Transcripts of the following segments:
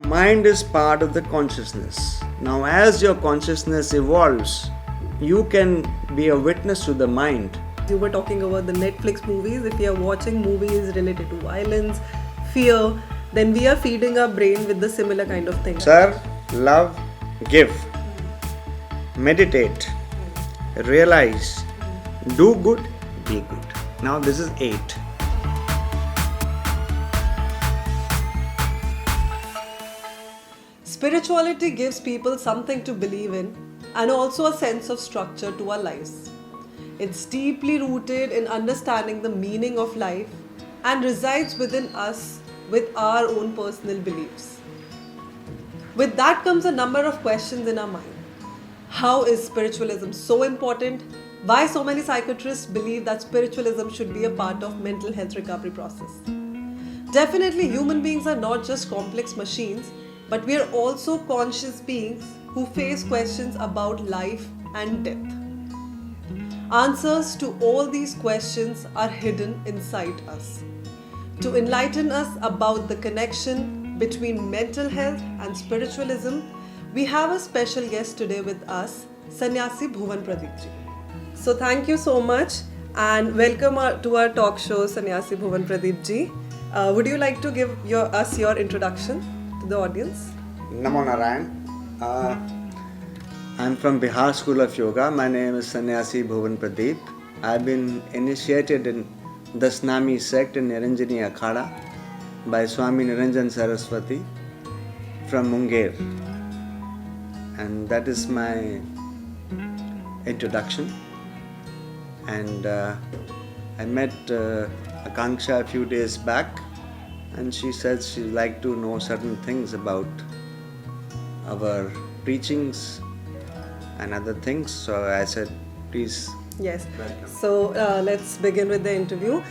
Mind is part of the consciousness. Now, as your consciousness evolves, you can be a witness to the mind. You were talking about the Netflix movies. If we are watching movies related to violence, fear, then we are feeding our brain with the similar kind of thing. Serve, love, give. Meditate, realize, do good, be good. Now, this is 8. Spirituality gives people something to believe in and also a sense of structure to our lives. It's deeply rooted in understanding the meaning of life and resides within us with our own personal beliefs. With that comes a number of questions in our mind. How is spiritualism so important? Why so many psychiatrists believe that spiritualism should be a part of mental health recovery process? Definitely, human beings are not just complex machines, but we are also conscious beings who face questions about life and death. Answers to all these questions are hidden inside us. To enlighten us about the connection between mental health and spiritualism, we have a special guest today with us, Sannyasi Bhuvan Pradeep ji. So thank you so much and welcome to our talk show, Sannyasi Bhuvan Pradeep ji. Would you like to give us your introduction to the audience? Namo Narayan. I'm from Bihar School of Yoga. My name is Sannyasi Bhuvan Pradeep. I've been initiated in Dasnami sect in Niranjani Akhada by Swami Niranjan Saraswati from Munger. And that is my introduction. And I met Akanksha a few days back, and she said she'd like to know certain things about our preachings and other things. So I said, please. Yes. Welcome. So let's begin with the interview.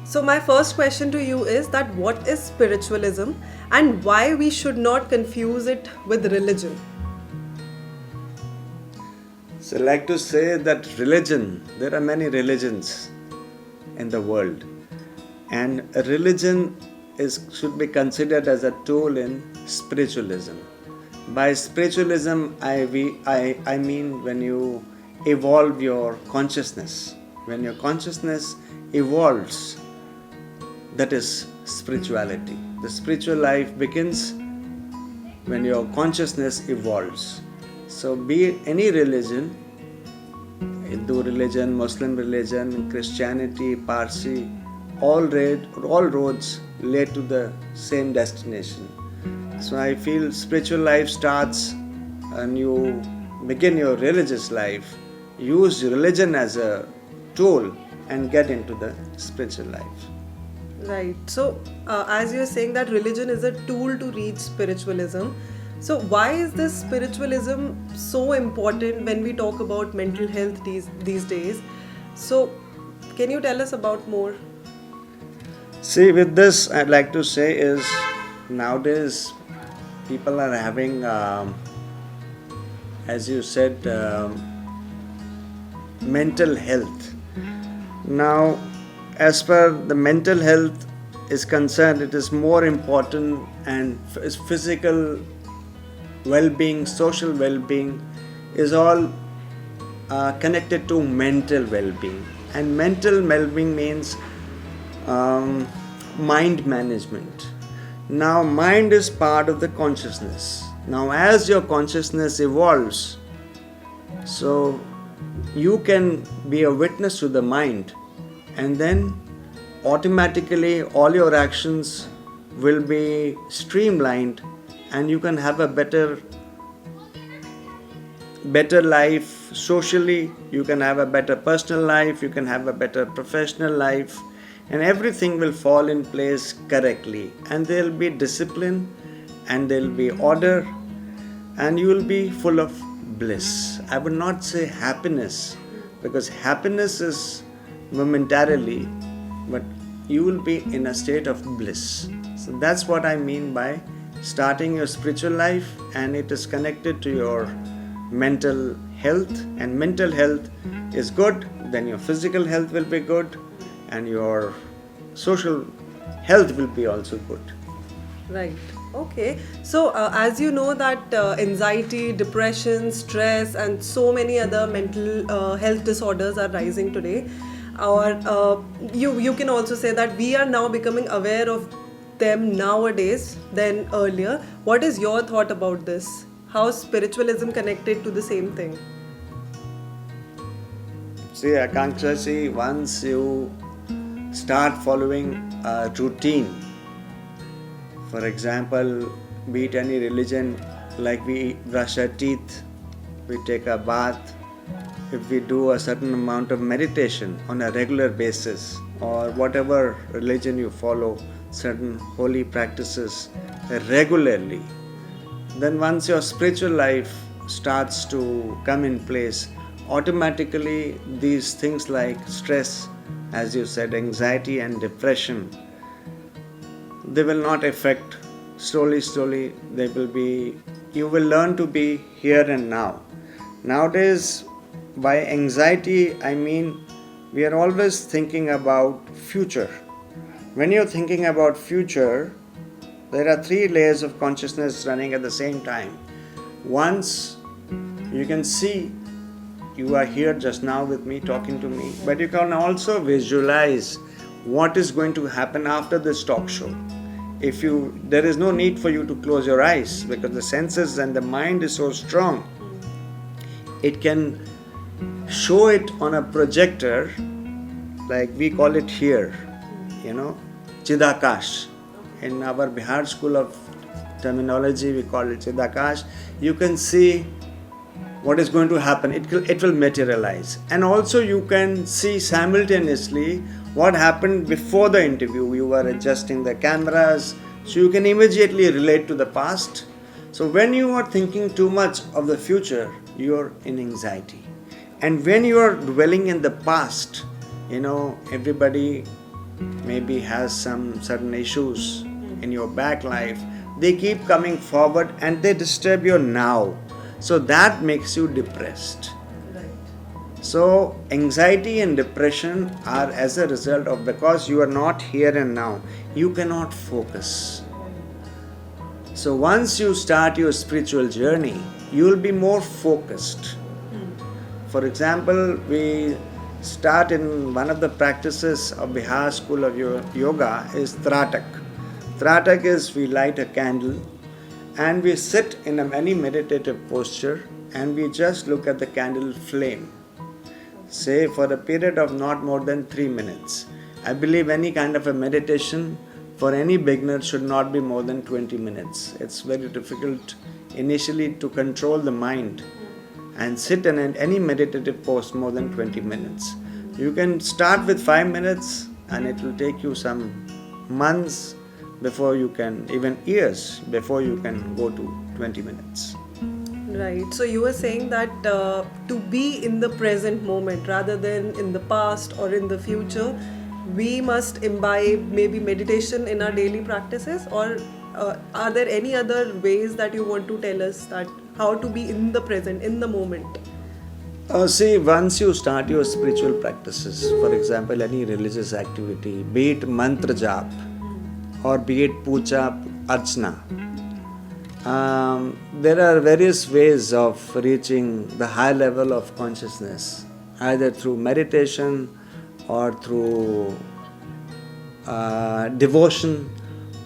So my first question to you is that what is spiritualism and why we should not confuse it with religion? So I like to say that religion, there are many religions in the world, and a religion should be considered as a tool in spiritualism. By spiritualism, I mean when you evolve your consciousness. When your consciousness evolves, that is spirituality. The spiritual life begins when your consciousness evolves. So be it any religion, Hindu religion, Muslim religion, Christianity, Parsi, all roads lead to the same destination. So I feel spiritual life starts and you begin your religious life. Use religion as a tool and get into the spiritual life. Right. So as you're saying that religion is a tool to reach spiritualism, so why is this spiritualism so important when we talk about mental health these days? So can you tell us about more? See, with this, I'd like to say is nowadays people are having, as you said, mental health. Now, as per the mental health is concerned, it is more important, and physical well-being, social well-being is all connected to mental well-being. And mental well-being means mind management. Now, mind is part of the consciousness. Now, as your consciousness evolves, so you can be a witness to the mind, and then automatically all your actions will be streamlined, and you can have a better life socially. You can have a better personal life, you can have a better professional life, and everything will fall in place correctly, and there will be discipline and there will be order, and you will be full of bliss. I would not say happiness, because happiness is momentarily, but you will be in a state of bliss. So that's what I mean by starting your spiritual life, and it is connected to your mental health, and mental health is good, then your physical health will be good, and your social health will be also good. Right. Okay, so as you know that anxiety, depression, stress, and so many other mental health disorders are rising today, or you can also say that we are now becoming aware of them nowadays than earlier. What is your thought about this? How is spiritualism connected to the same thing? See, Akanksha, see, once you start following a routine, for example, be it any religion, like we brush our teeth, we take a bath, if we do a certain amount of meditation on a regular basis, or whatever religion you follow, certain holy practices regularly, then once your spiritual life starts to come in place, automatically these things like stress, as you said, anxiety and depression, they will not affect. Slowly they will be, you will learn to be here and now. Nowadays, by anxiety I mean we are always thinking about future. When you're thinking about future, there are three layers of consciousness running at the same time. Once you can see you are here just now with me, talking to me, but you can also visualize what is going to happen after this talk show. There is no need for you to close your eyes, because the senses and the mind is so strong. It can show it on a projector, like we call it here, Chidakash. In our Bihar school of terminology, we call it Chidakash. You can see what is going to happen. It will materialize. And also you can see simultaneously what happened before the interview. You were adjusting the cameras, so you can immediately relate to the past. So when you are thinking too much of the future, you are in anxiety. And when you are dwelling in the past, everybody maybe has some certain issues in your back life. They keep coming forward and they disturb your now. So that makes you depressed. Right. So anxiety and depression are as a result of, because you are not here and now, you cannot focus. So once you start your spiritual journey, you will be more focused. For example, we start in one of the practices of Bihar School of Yoga is Tratak. Tratak is we light a candle and we sit in any meditative posture and we just look at the candle flame. Say for a period of not more than 3 minutes. I believe any kind of a meditation for any beginner should not be more than 20 minutes. It's very difficult initially to control the mind and sit in any meditative pose more than 20 minutes. You can start with 5 minutes and it will take you some months before you can, even years before you can go to 20 minutes. Right. So you were saying that to be in the present moment rather than in the past or in the future, we must imbibe maybe meditation in our daily practices, or are there any other ways that you want to tell us that how to be in the present, in the moment? See, once you start your spiritual practices, for example, any religious activity, be it mantra jap or be it puja archana, there are various ways of reaching the high level of consciousness, either through meditation or through devotion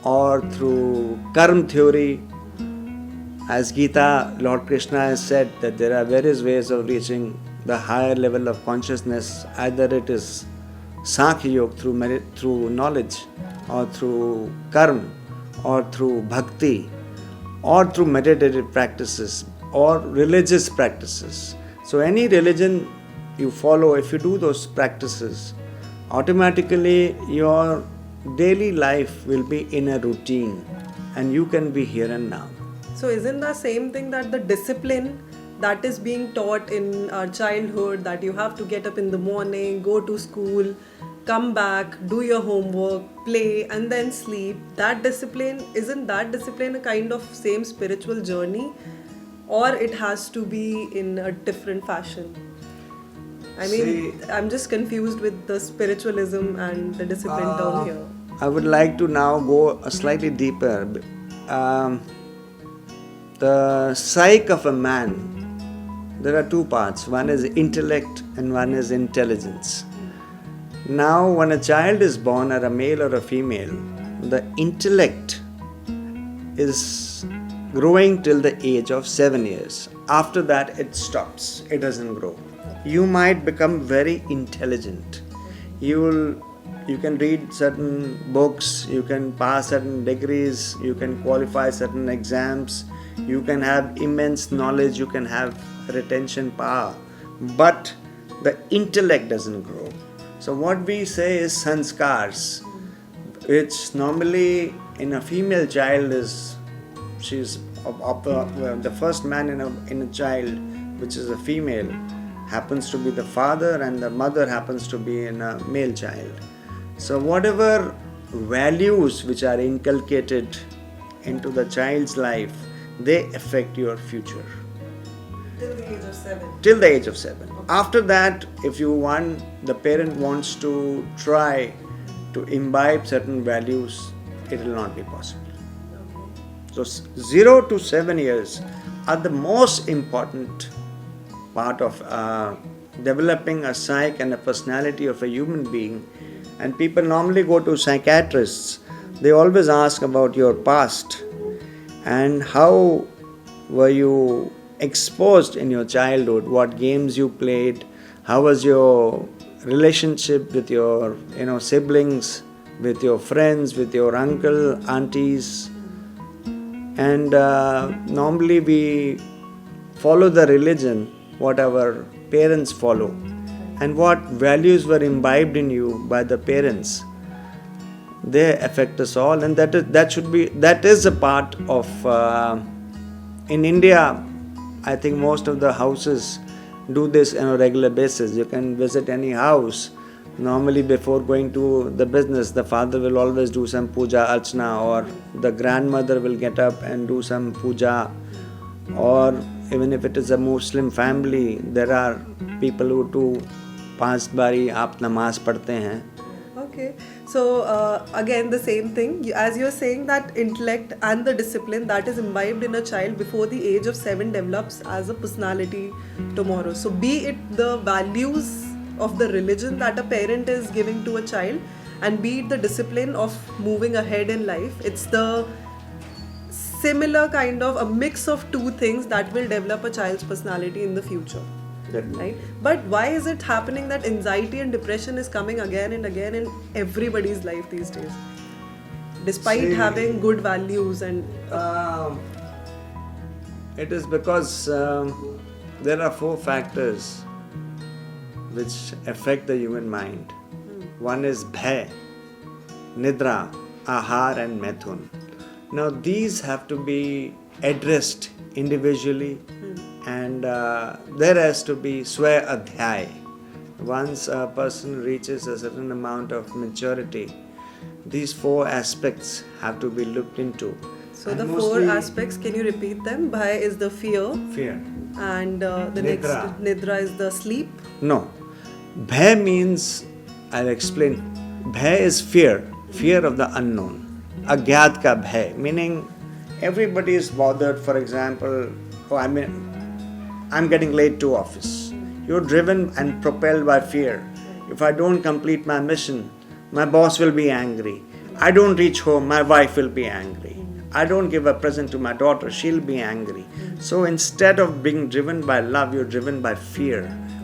or through karma theory. As Gita, Lord Krishna has said that there are various ways of reaching the higher level of consciousness. Either it is Sankhya Yoga through knowledge, or through karma, or through bhakti, or through meditative practices, or religious practices. So any religion you follow, if you do those practices, automatically your daily life will be in a routine and you can be here and now. So isn't the same thing that the discipline that is being taught in our childhood, that you have to get up in the morning, go to school, come back, do your homework, play and then sleep, that discipline, isn't that discipline a kind of same spiritual journey, or it has to be in a different fashion? I mean, I'm just confused with the spiritualism and the discipline term here. I would like to now go slightly deeper. um, the psyche of a man, there are two parts. One is intellect and one is intelligence. Now, when a child is born, or a male or a female, the intellect is growing till the age of 7 years. After that, it stops. It doesn't grow. You might become very intelligent. You can read certain books, you can pass certain degrees, you can qualify certain exams, you can have immense knowledge, you can have retention power, but the intellect doesn't grow. So what we say is sanskars, which normally in a female child is, she's the first man in a child, which is a female, happens to be the father, and the mother happens to be in a male child. So whatever values which are inculcated into the child's life, they affect your future. Till the age of 7. Till the age of 7. After that, if the parent wants to try to imbibe certain values, it will not be possible. So 0 to 7 years are the most important part of developing a psyche and a personality of a human being. And people normally go to psychiatrists. They always ask about your past and how were you exposed in your childhood, what games you played, how was your relationship with your siblings, with your friends, with your uncle, aunties. And normally we follow the religion what our parents follow, and what values were imbibed in you by the parents, they affect us all. And that is a part of in India. I think most of the houses do this on a regular basis. You can visit any house. Normally before going to the business, the father will always do some puja archana, or the grandmother will get up and do some puja, or even if it is a Muslim family, there are people who do 5 bari aap namaz padhte hain. Okay, so again the same thing, as you're saying that intellect and the discipline that is imbibed in a child before the age of 7 develops as a personality tomorrow. So be it the values of the religion that a parent is giving to a child, and be it the discipline of moving ahead in life, it's the similar kind of a mix of two things that will develop a child's personality in the future. Right? But why is it happening that anxiety and depression is coming again and again in everybody's life these days, despite having good values? And it is because there are 4 factors which affect the human mind. One is bhay, nidra, ahar and methun. Now these have to be addressed individually, and there has to be sway adhyay. Once a person reaches a certain amount of maturity, these 4 aspects have to be looked into. So and the 4 aspects, can you repeat them? Bhay is the fear. And the nidra. Next nidra is the sleep. No. Bhay means, I'll explain. Bhay is fear of the unknown. Agyat ka bhay, meaning everybody is bothered. For example, I'm getting late to office. You're driven and propelled by fear. If I don't complete my mission, my boss will be angry. I don't reach home, my wife will be angry. I don't give a present to my daughter, she'll be angry. So instead of being driven by love, you're driven by fear.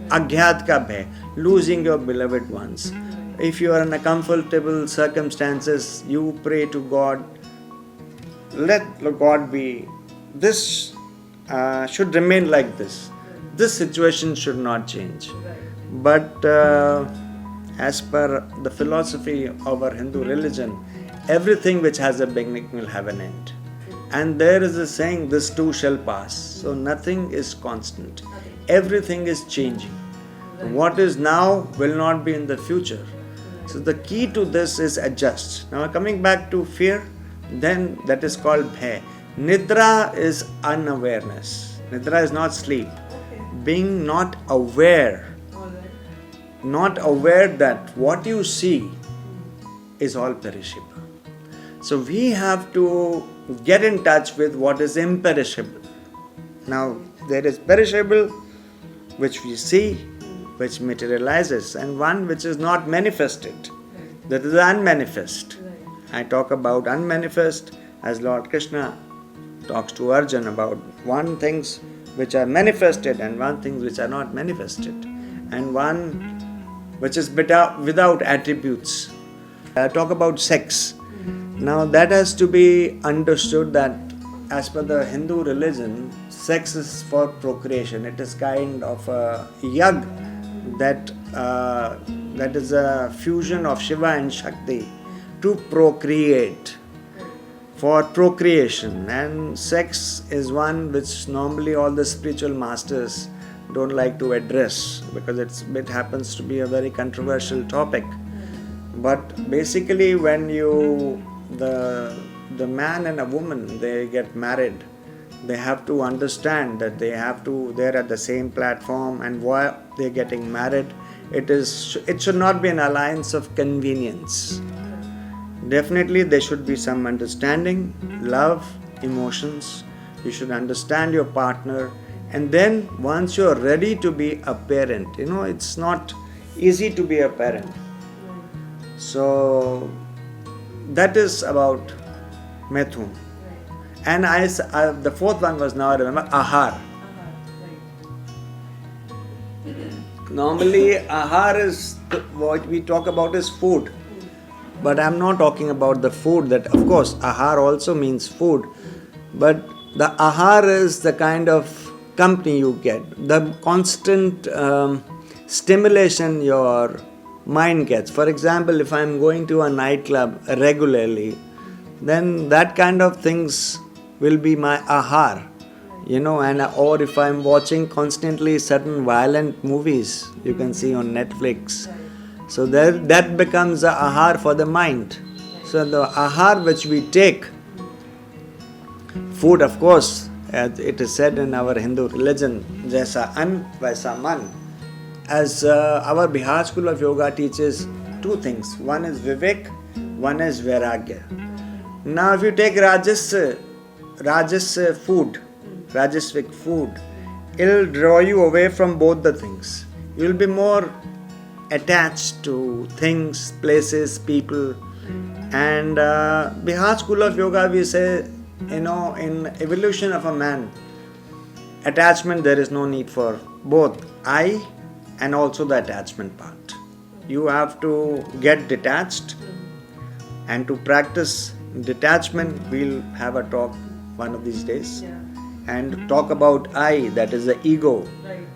Agyat ka bhay, losing your beloved ones. If you are in a comfortable circumstances, you pray to God, let God be. This should remain like this. This situation should not change. But as per the philosophy of our Hindu religion, everything which has a beginning will have an end. And there is a saying, this too shall pass. So nothing is constant. Everything is changing. What is now will not be in the future. So the key to this is adjust. Now coming back to fear, then that is called bhay. Nidra is unawareness. Nidra is not sleep. Being not aware. Not aware that what you see is all perishable. So we have to get in touch with what is imperishable. Now, there is perishable, which we see, which materializes, and one which is not manifested. That is unmanifest. I talk about unmanifest as Lord Krishna talks to Arjuna about one things which are manifested and one things which are not manifested, and one which is without attributes. I talk about sex. Now that has to be understood that as per the Hindu religion, sex is for procreation. It is kind of a yag that is a fusion of Shiva and Shakti to procreate, for procreation. And sex is one which normally all the spiritual masters don't like to address because it happens to be a very controversial topic. But basically when the man and a woman, they get married, they have to understand that they're at the same platform, and why they're getting married, it should not be an alliance of convenience. Definitely there should be some understanding, love, emotions. You should understand your partner, and then once you're ready to be a parent, it's not easy to be a parent. So that is about Methun. And the fourth one was, now I remember, Ahar. Normally, Ahar is what we talk about is food. But I'm not talking about the food that, of course, Ahar also means food. But the Ahar is the kind of company you get, the constant stimulation your mind gets. For example, if I'm going to a nightclub regularly, then that kind of things will be my Ahar, or if I'm watching constantly certain violent movies you can see on Netflix. So that becomes a Ahar for the mind. So the Ahar which we take, food, of course, as it is said in our Hindu religion, Jaisa Ann, Vaisa Man. As our Bihar School of Yoga teaches two things. One is Vivek, one is Vairagya. Now if you take Rajasic food, it'll draw you away from both the things. You'll be more attached to things, places, people. And Bihar School of Yoga, we say, in evolution of a man, attachment, there is no need for both I and also the attachment part. You have to get detached, and to practice detachment, we'll have a talk one of these days. And talk about I, that is the ego. Right.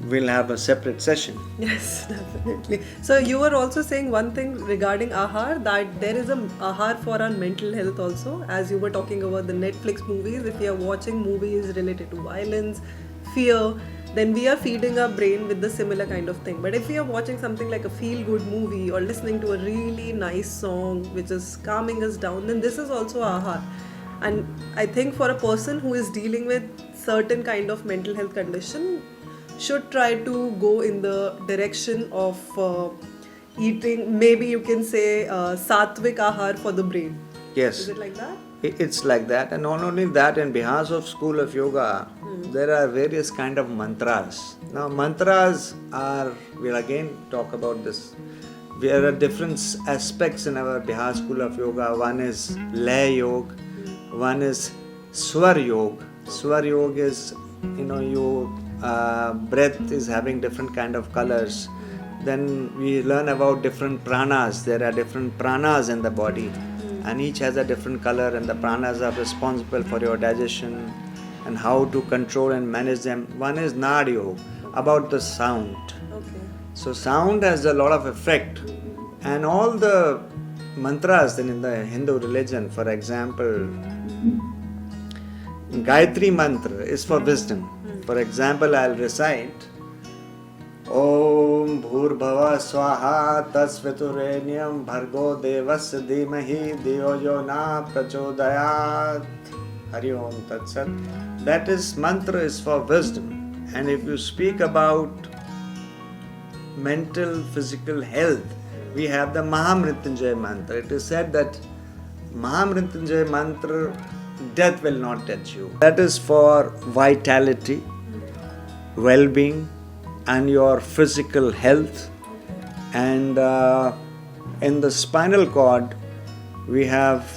We'll have a separate session. Yes, definitely. So you were also saying one thing regarding Ahar, that there is a Ahar for our mental health also. As you were talking about the Netflix movies, if we are watching movies related to violence, fear, then we are feeding our brain with the similar kind of thing. But if we are watching something like a feel-good movie or listening to a really nice song which is calming us down, then this is also Ahar. And I think for a person who is dealing with certain kind of mental health condition, should try to go in the direction of eating, maybe you can say sattvic ahar for the brain. Yes. Is it like that? It's like that. And not only that, in Bihar School of Yoga, there are various kind of mantras. Now mantras are, we'll again talk about this. There are different aspects in our Bihar School of Yoga. One is Lay Yoga, one is Swar Yoga. Swar Yoga is, breath is having different kind of colors. Then we learn about different pranas. There are different pranas in the body, and each has a different color, and the pranas are responsible for your digestion and how to control and manage them. One is Nad Yoga, about the sound. Okay. So sound has a lot of effect, and all the mantras then in the Hindu religion, for example, Gayatri mantra is for wisdom. For example, I'll recite Om Bhurbhava Swaha Tasviturenyam Bhargo Devasya Dhimahi Dhiyo Yo Na Prachodayat Hari Om Tat Sat. That is mantra is for wisdom. And if you speak about mental, physical health, we have the Mahamrityunjaya mantra. It is said that Mahamrityunjay mantra, death will not touch you. That is for vitality, well-being, and your physical health. And in the spinal cord, we have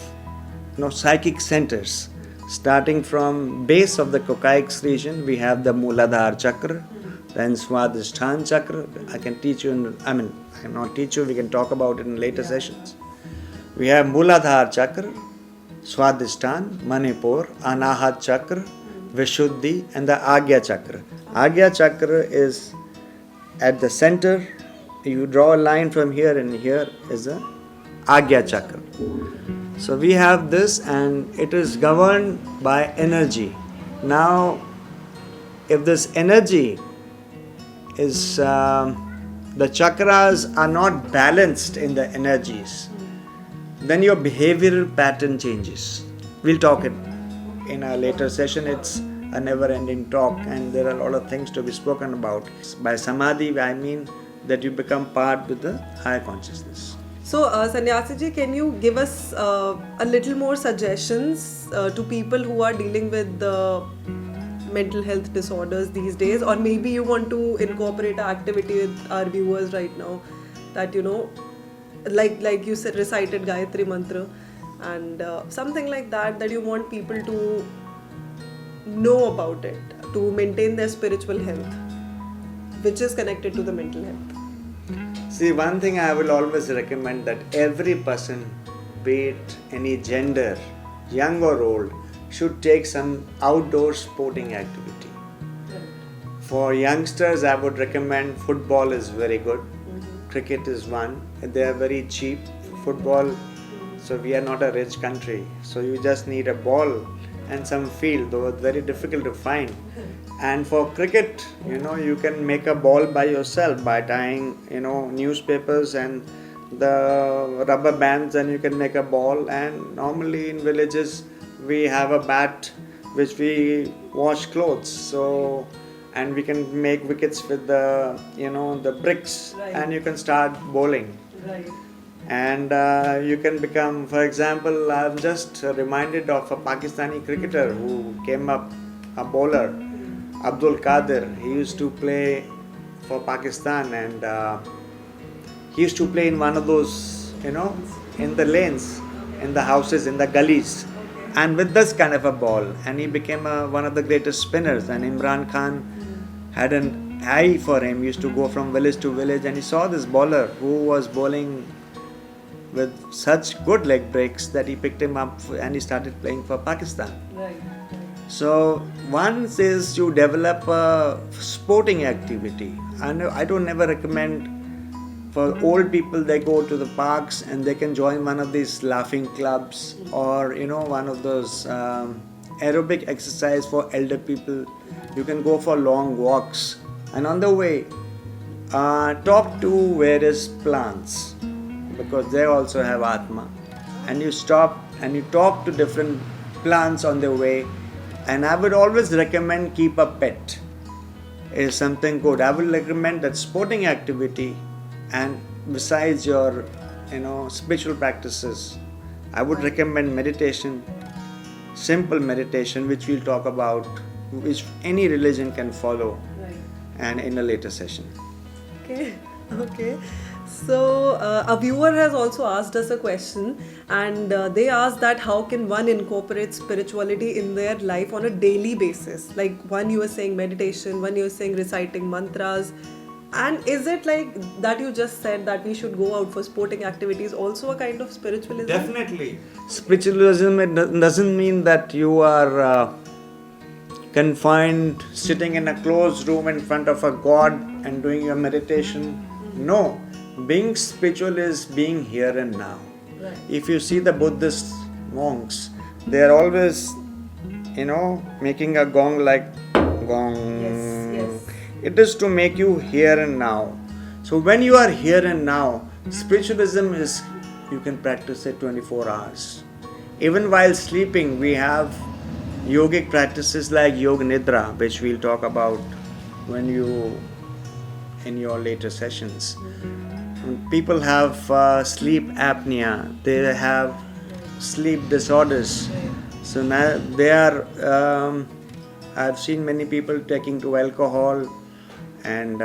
psychic centers. Starting from base of the coccyx region, we have the Mooladhara chakra, then Swadhisthana chakra. I can teach you. I cannot teach you. We can talk about it in later sessions. We have Mooladhara chakra, Swadhisthana, Manipur, Anahat chakra, Vishuddhi, and the Agya chakra. Agya chakra is at the center. You draw a line from here, and here is the Agya chakra. So we have this, and it is governed by energy. Now, if this energy is the chakras are not balanced in the energies, then your behavioral pattern changes. We'll talk it in a later session. It's a never-ending talk, and there are a lot of things to be spoken about. By samadhi, I mean that you become part with the higher consciousness. So, Sannyasi ji, can you give us a little more suggestions to people who are dealing with mental health disorders these days, or maybe you want to incorporate an activity with our viewers right now that like you said, recited Gayatri mantra and something like that you want people to know about it to maintain their spiritual health, which is connected to the mental health. See, one thing I will always recommend, that every person, be it any gender, young or old, should take some outdoor sporting activity. For youngsters, I would recommend football is very good. Cricket is one. They are very cheap. Football, so we are not a rich country. So you just need a ball and some field, though it's very difficult to find. And for cricket, you can make a ball by yourself by tying, newspapers and the rubber bands, and you can make a ball. And normally in villages, we have a bat which we wash clothes. So, and we can make wickets with the bricks, right. And you can start bowling. Right. And you can become, for example, I'm just reminded of a Pakistani cricketer who came up, a bowler, Abdul Qadir. He used to play for Pakistan, and he used to play in one of those, in the lanes, in the houses, in the gullies, and with this kind of a ball. And he became one of the greatest spinners. And Imran Khan had an eye for him. He used to go from village to village, and he saw this bowler who was bowling with such good leg breaks that he picked him up and he started playing for Pakistan. Right. So once is you develop a sporting activity. I don't never recommend for old people. They go to the parks and they can join one of these laughing clubs, or one of those aerobic exercise for elder people. You can go for long walks, and on the way talk to various plants, because they also have Atma, and you stop and you talk to different plants on the way. And I would always recommend keep a pet. Is something good. I will recommend that sporting activity, and besides your spiritual practices, I would recommend meditation, simple meditation, which we'll talk about, which any religion can follow, Right. and in a later session. Okay. So a viewer has also asked us a question, and they asked that how can one incorporate spirituality in their life on a daily basis? Like, one you were saying meditation, one you were saying reciting mantras, and is it like that you just said that we should go out for sporting activities also a kind of spiritualism? Definitely. Spiritualism, it doesn't mean that you are confined, sitting in a closed room in front of a god and doing your meditation. No. Being spiritual is being here and now. Right. If you see the Buddhist monks, they are always, making a gong like gong. Yes. It is to make you here and now. So when you are here and now, spiritualism is, you can practice it 24 hours. Even while sleeping, we have yogic practices like Yoga Nidra, which we'll talk about in your later sessions. People have sleep apnea. They have sleep disorders. So now they are. I've seen many people taking to alcohol and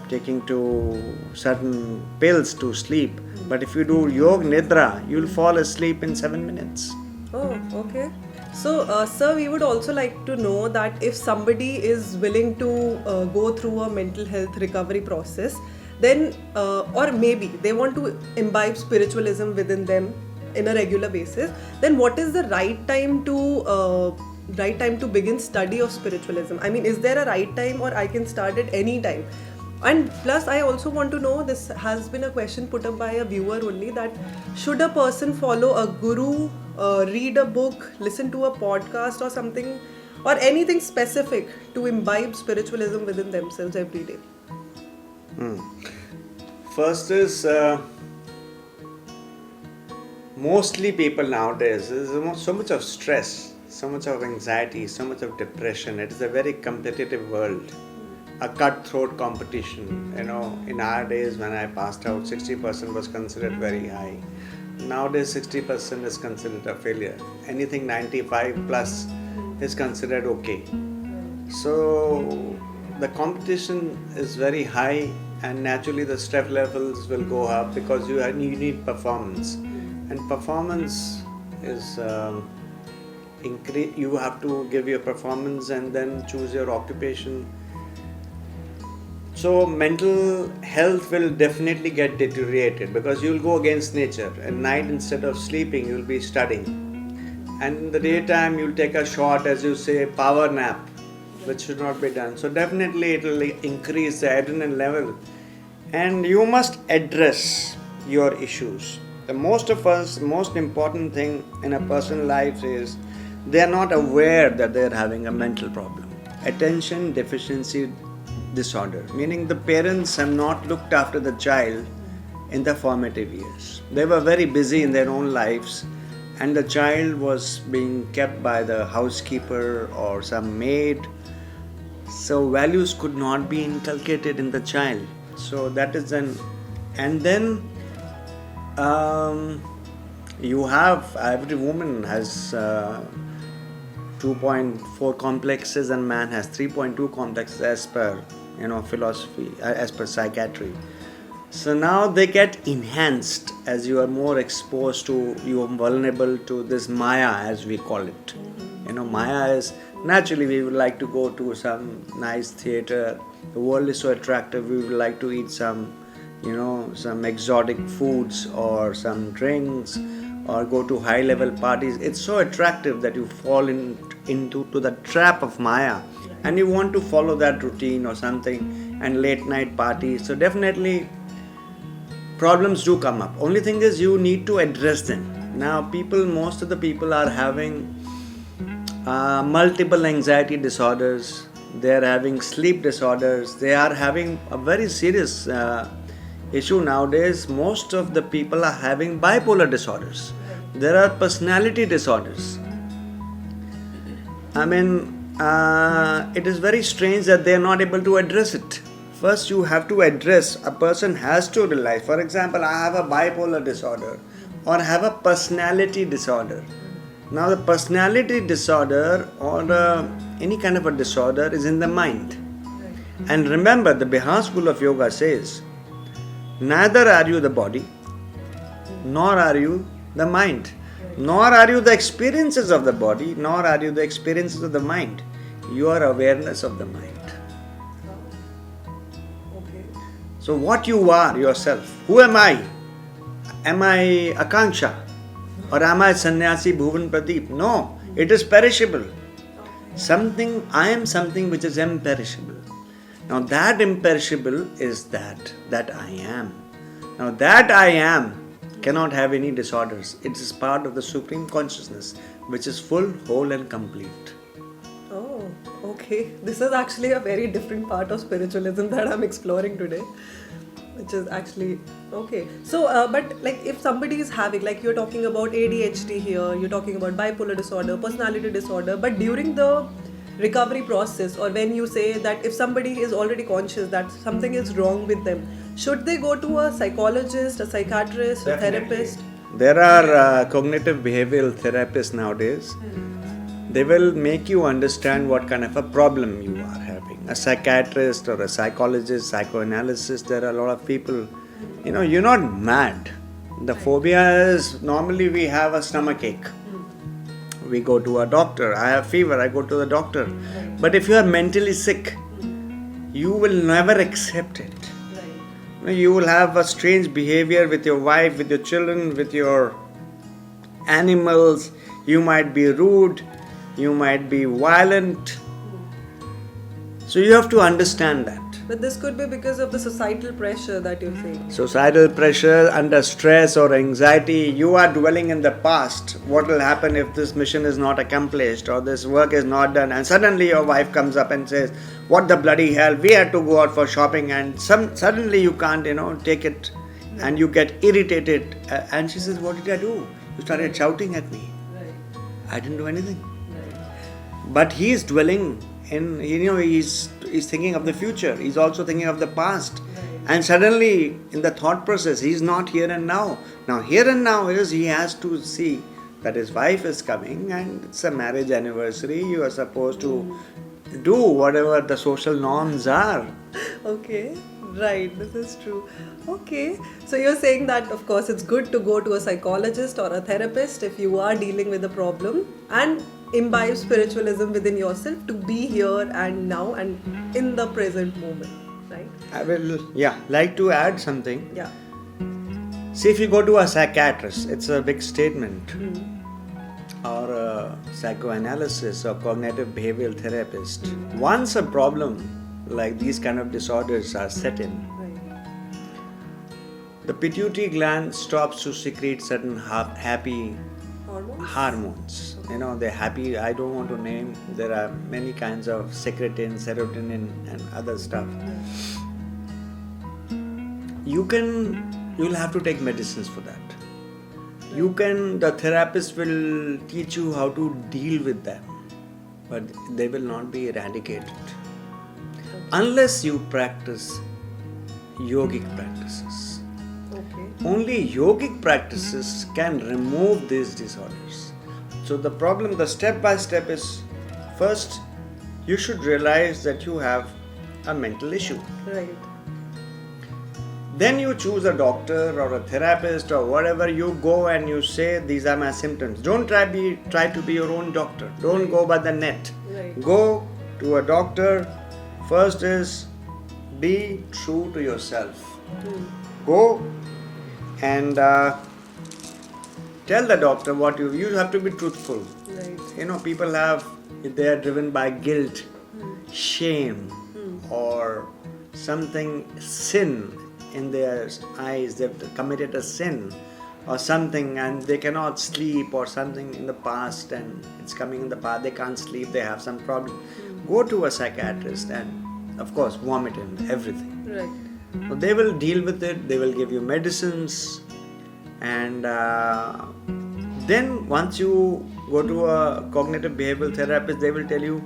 taking to certain pills to sleep. But if you do yoga nidra, you'll fall asleep in 7 minutes. Oh, okay. So, sir, we would also like to know that if somebody is willing to go through a mental health recovery process, then, or maybe they want to imbibe spiritualism within them in a regular basis, then what is the right time to begin study of spiritualism? I mean, is there a right time, or I can start at any time? And plus, I also want to know, this has been a question put up by a viewer only, that should a person follow a guru, read a book, listen to a podcast or something, or anything specific to imbibe spiritualism within themselves every day? First is mostly people nowadays, there's so much of stress, so much of anxiety, so much of depression. It is a very competitive world, a cutthroat competition. In our days when I passed out, 60% was considered very high. Nowadays 60% is considered a failure. Anything 95 plus is considered okay. So the competition is very high, and naturally the stress levels will go up because you need performance, and performance is you have to give your performance and then choose your occupation. So mental health will definitely get deteriorated because you'll go against nature. At night, instead of sleeping, you'll be studying, and in the daytime you'll take a short, as you say, power nap, which should not be done. So definitely it will increase the adrenaline level, and you must address your issues. The most important thing in a person's life is they are not aware that they are having a mental problem. Attention deficiency disorder, meaning the parents have not looked after the child in the formative years. They were very busy in their own lives, and the child was being kept by the housekeeper or some maid. So values could not be inculcated in the child. So that is and then you have, every woman has 2.4 complexes and man has 3.2 complexes as per philosophy, as per psychiatry. So now they get enhanced as you are more exposed to, you are vulnerable to this Maya, as we call it. Maya is, naturally we would like to go to some nice theater. The world is so attractive, we would like to eat some exotic foods or some drinks, or go to high level parties. It's so attractive that you fall into the trap of Maya, and you want to follow that routine or something, and late night parties. So definitely problems do come up. Only thing is you need to address them. Now most of the people are having multiple anxiety disorders, they are having sleep disorders, they are having a very serious issue nowadays. Most of the people are having bipolar disorders. There are personality disorders. I mean, it is very strange that they are not able to address it. First, you have to address, a person has to realize, for example, I have a bipolar disorder or have a personality disorder. Now, the personality disorder or any kind of a disorder is in the mind. And remember, the Bihar school of yoga says, neither are you the body, nor are you the mind, nor are you the experiences of the body, nor are you the experiences of the mind. You are awareness of the mind. Okay. So what you are yourself, who am I? Am I Akanksha? Or am I Sannyasi Bhuvan Pradeep? No, it is perishable. I am something which is imperishable. Now that imperishable is that I am. Now that I am cannot have any disorders. It is part of the Supreme Consciousness, which is full, whole and complete. Oh, okay. This is actually a very different part of spiritualism that I'm exploring today, which is actually okay. So, but like if somebody is having, like you're talking about ADHD here, you're talking about bipolar disorder, personality disorder, but during the recovery process, or when you say that if somebody is already conscious that something is wrong with them, should they go to a psychologist, a psychiatrist, a therapist? There are cognitive behavioral therapists nowadays. They will make you understand what kind of a problem you are having. A psychiatrist or a psychologist, psychoanalyst, there are a lot of people. You're not mad. The phobia is normally we have a stomach ache. We go to a doctor. I have fever, I go to the doctor. But if you are mentally sick, you will never accept it. You will have a strange behavior with your wife, with your children, with your animals. You might be rude, you might be violent. So you have to understand that. But this could be because of the societal pressure that you're saying. Societal pressure, under stress or anxiety, you are dwelling in the past. What will happen if this mission is not accomplished or this work is not done? And suddenly your wife comes up and says, what the bloody hell, we had to go out for shopping, and suddenly you can't, take it, and you get irritated. And she says, what did I do? You started shouting at me. I didn't do anything. But he is dwelling in, he's thinking of the future. He's also thinking of the past. And suddenly, in the thought process, he's not here and now. Now, here and now is he has to see that his wife is coming and it's a marriage anniversary. You are supposed to do whatever the social norms are. Okay, right, this is true. Okay, so you're saying that of course it's good to go to a psychologist or a therapist if you are dealing with a problem, and imbibe spiritualism within yourself to be here and now and in the present moment, right? I will, like to add something. Yeah. See, if you go to a psychiatrist, it's a big statement. Or a psychoanalysis or cognitive behavioral therapist. Once a problem like these kind of disorders are set in, the pituitary gland stops to secrete certain happy hormones. They're happy. I don't want to name. There are many kinds of secretin, serotonin, and other stuff. You'll have to take medicines for that. The therapist will teach you how to deal with them, but they will not be eradicated unless you practice yogic practices. Only yogic practices can remove these disorders. So the step by step is, first, you should realize that you have a mental issue. Right. Then you choose a doctor or a therapist or whatever. You go and you say, these are my symptoms. Don't try to be your own doctor. Don't go by the net. Right. Go to a doctor. First is be true to yourself. Go and tell the doctor what you have to be truthful. Right. People they are driven by guilt, shame, or something, sin in their eyes. They've committed a sin or something, and they cannot sleep, or something in the past and it's coming in the past. They can't sleep, they have some problem. Go to a psychiatrist and of course vomit in everything. Right. So they will deal with it, they will give you medicines, and then once you go to a cognitive behavioral therapist, they will tell you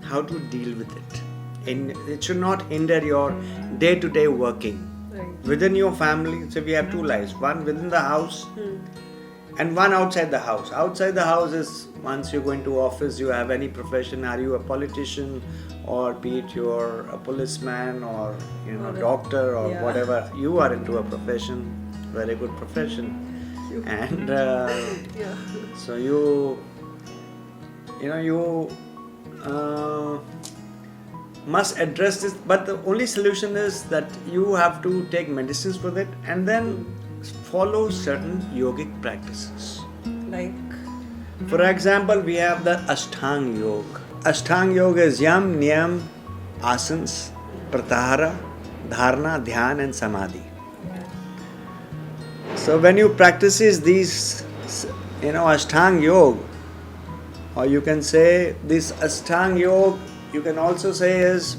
how to deal with it. And it should not hinder your day-to-day working. Within your family, so we have two lives, one within the house and one outside the house. Outside the house is once you go into office, you have any profession, are you a politician, or be it you're a policeman or doctor or whatever, you are into a profession, very good profession. And so you must address this, but the only solution is that you have to take medicines for that and then follow certain yogic practices. Like? For example, we have the Ashtanga Yoga. Ashtanga Yoga is Yam, Niyam, Asanas, Pratyahara, Dharana, Dhyan and Samadhi. So when you practice these, Ashtanga Yoga, or you can say this Ashtanga Yoga, you can also say is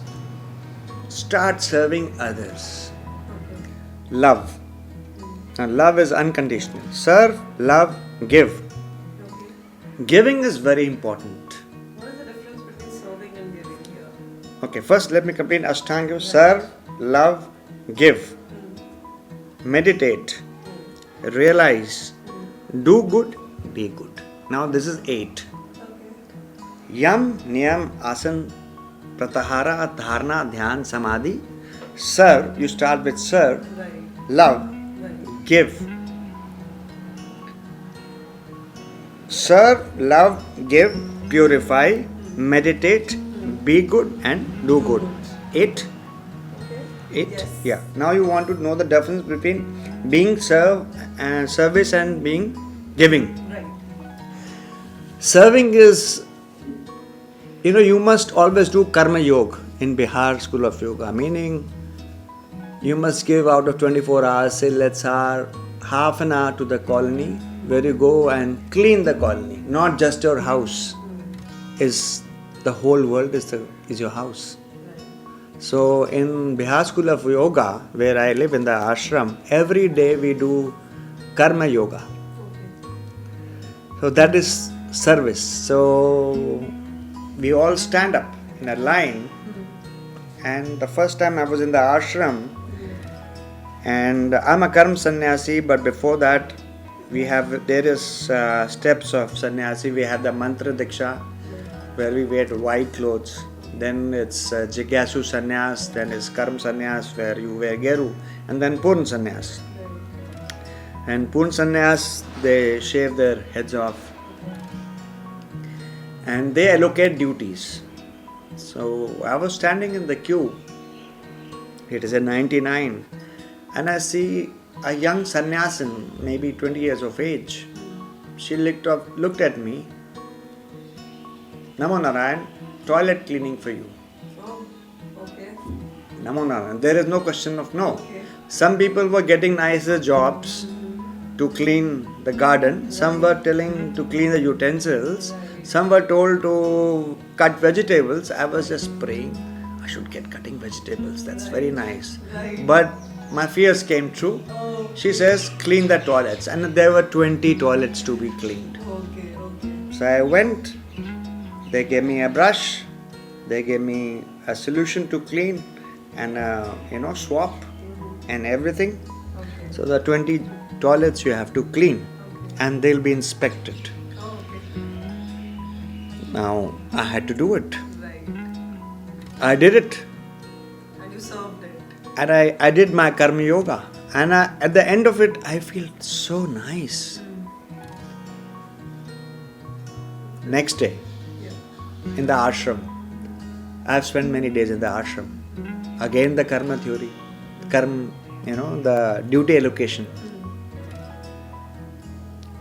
start serving others. Love. Now love is unconditional. Serve, love, give. Giving is very important. What is the difference between serving and giving here? Okay, first let me complete Ashtanga Yoga. Serve, love, give. Meditate, realize, Do good, be good. Now this is 8. Yam, Niyam, Asan, Pratahara, Dharna, Dhyan, Samadhi. Serve, you start with serve. Right. Love, Right. give. Serve, love, give, purify, meditate, be good and do good. 8. Okay. 8. Yes. Yeah. Now you want to know the difference between being service and being giving. Right. Serving is, you must always do karma yoga in Bihar School of Yoga, meaning you must give out of 24 hours, say let's hour, half an hour to the colony where you go and clean the colony, not just your house. Is the whole world is your house. So in Bihar School of Yoga, where I live in the ashram, every day we do karma yoga. So that is service. So we all stand up in a line, and the first time I was in the ashram, and I'm a karma sannyasi, but before that there is steps of sannyasi. We have the mantra diksha where we wear white clothes. Then it's Jigyasu sannyas, then it's karma sannyas where you wear geru, and then purna sannyas. And purna sannyas, they shave their heads off and they allocate duties. So I was standing in the queue. It is a 99, and I see a young sannyasin, maybe 20 years of age. She looked at me. Namo Narayan, toilet cleaning for you. Oh, okay. Namo Narayan. There is no question of no. Okay. Some people were getting nicer jobs to clean the garden. Some were telling to clean the utensils. Some were told to cut vegetables. I was just praying, I should get cutting vegetables. That's very nice. Right. But my fears came true. Oh, She says, clean the toilets. And there were 20 toilets to be cleaned. okay, okay. So I went. They gave me a brush. They gave me a solution to clean and swap and everything. Okay. So the 20 toilets you have to clean and they'll be inspected. Oh, okay. Now I had to do it. Right. I did it. And you served it. And I did my karma yoga. And at the end of it, I feel so nice. Next day, Yeah. in the ashram, I have spent many days in the ashram. Again the karma theory, the duty allocation.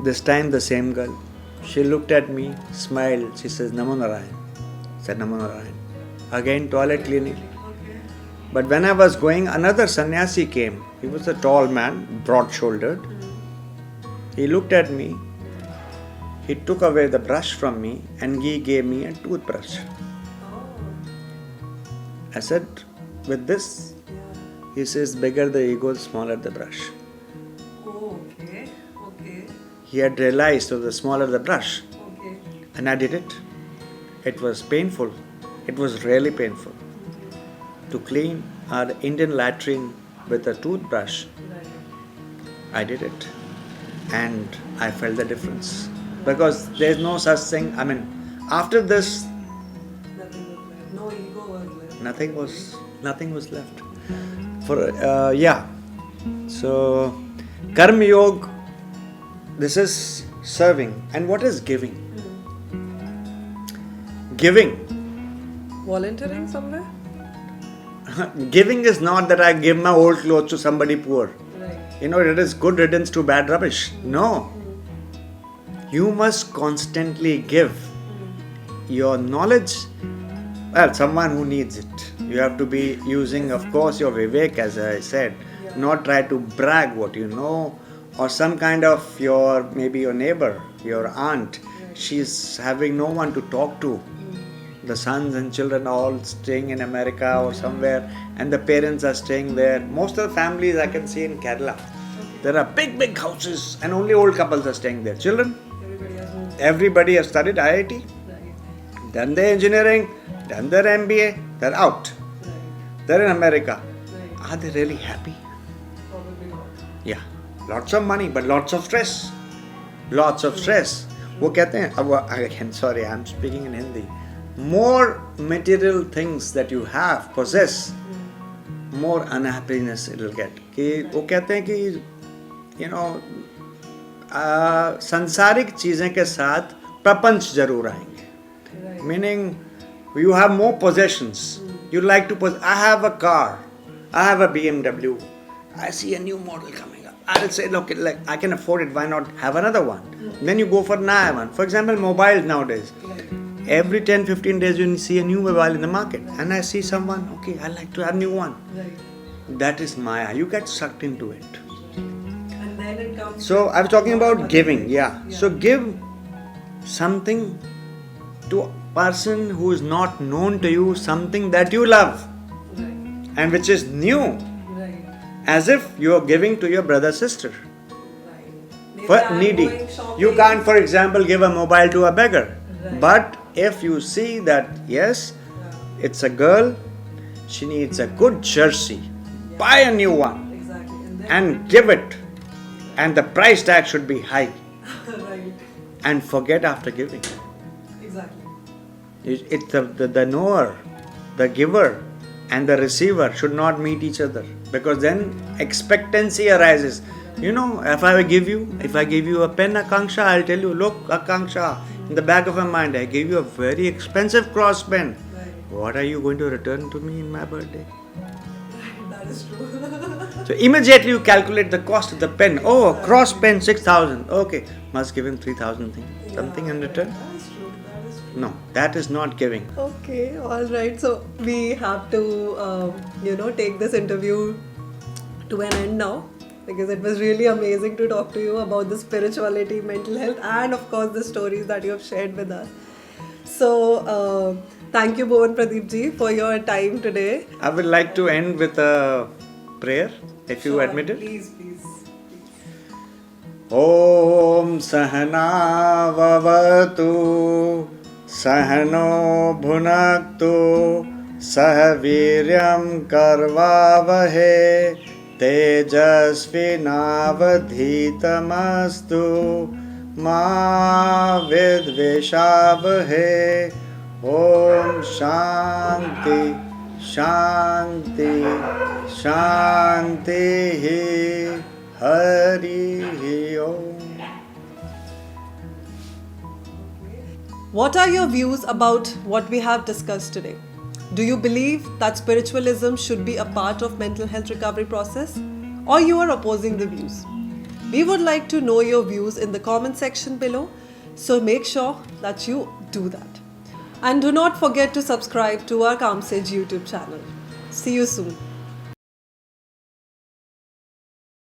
This time the same girl, she looked at me, smiled, she says, Namo Narayan. I said, Namo Narayan. Again toilet cleaning. Okay. But when I was going, another sannyasi came. He was a tall man, broad-shouldered. He looked at me. He took away the brush from me and he gave me a toothbrush. Oh. I said, with this? Yeah. He says, bigger the ego, smaller the brush. Oh, okay. Okay. He had realized, so the smaller the brush. Okay. And I did it. It was painful. It was really painful. To clean our Indian latrine with a toothbrush, Right. I did it. And I felt the difference. Because there's no such thing, after this, Nothing was left. No ego was left. nothing was left. So, Karma Yoga, this is serving. And what is giving? Giving. Volunteering somewhere? Giving is not that I give my old clothes to somebody poor. Right. It is good riddance to bad rubbish. No. You must constantly give your knowledge. Well, someone who needs it. You have to be using, of course, your vivek, as I said. Yeah. Not try to brag what you know, or some kind of maybe your neighbor, your aunt. Right. She's having no one to talk to. The sons and children are all staying in America or somewhere, and the parents are staying there. Most of the families I can see in Kerala. There are big houses, and only old couples are staying there. Children, Everybody has moved. everybody has studied IIT, Right. done their engineering, done their MBA, they're out. Right. They're in America. Right. Are they really happy? Probably not. Yeah. Lots of money, but lots of stress. lots of stress. वो कहते हैं, अब again sorry I'm speaking in Hindi, more material things that you have possess, more unhappiness it will get. कि वो कहते हैं कि you know सांसारिक चीज़ें के साथ प्रपंच जरूर आएंगे. Meaning you have more possessions. You like to possess. I have a car. I have a BMW. I see a new model coming up. I will say, look, like I can afford it. Why not have another one? Then you go for another one. For example, mobiles nowadays. Every 10-15 days you see a new mobile in the market. And I see someone, okay, I like to have a new one. That is Maya. You get sucked into it. And then it comes. So I was talking about giving. Yeah. So give something to a person who is not known to you, something that you love and which is new, as if you are giving to your brother, sister. For needy. You can't, for example, give a mobile to a beggar. But if you see that, yes, it's a girl, she needs a good jersey, buy a new one and give it. And the price tag should be high. And forget after giving. Exactly. It's the knower, the giver and the receiver should not meet each other, because then expectancy arises. You know, if I give you a pen, Akanksha, I'll tell you, look, Akanksha, in the back of my mind, I gave you a very expensive cross pen. What are you going to return to me in my birthday? That is true. So immediately you calculate the cost of the pen. Oh, a cross pen 6,000. Okay, must give him 3,000 something in return. That is true. No, that is not giving. Okay, all right. So we have to, take this interview to an end now, because it was really amazing to talk to you about the spirituality, mental health, and of course the stories that you have shared with us. So thank you, Bhuvan Pradeep ji, for your time today. I would like to end with a prayer, if you admit it. Please. Om Sahana Vavatu Sahano Bhunaktu Sahaviryam Karvavahe Tejasvinavadhitamastu Ma Vidveshavhe. Om Shanti Shanti Shanti Hari Om. What are your views about what we have discussed today? Do you believe that spiritualism should be a part of mental health recovery process, or you are opposing the views? We would like to know your views in the comment section below, so make sure that you do that. And do not forget to subscribe to our Calm Sage YouTube channel. See you soon.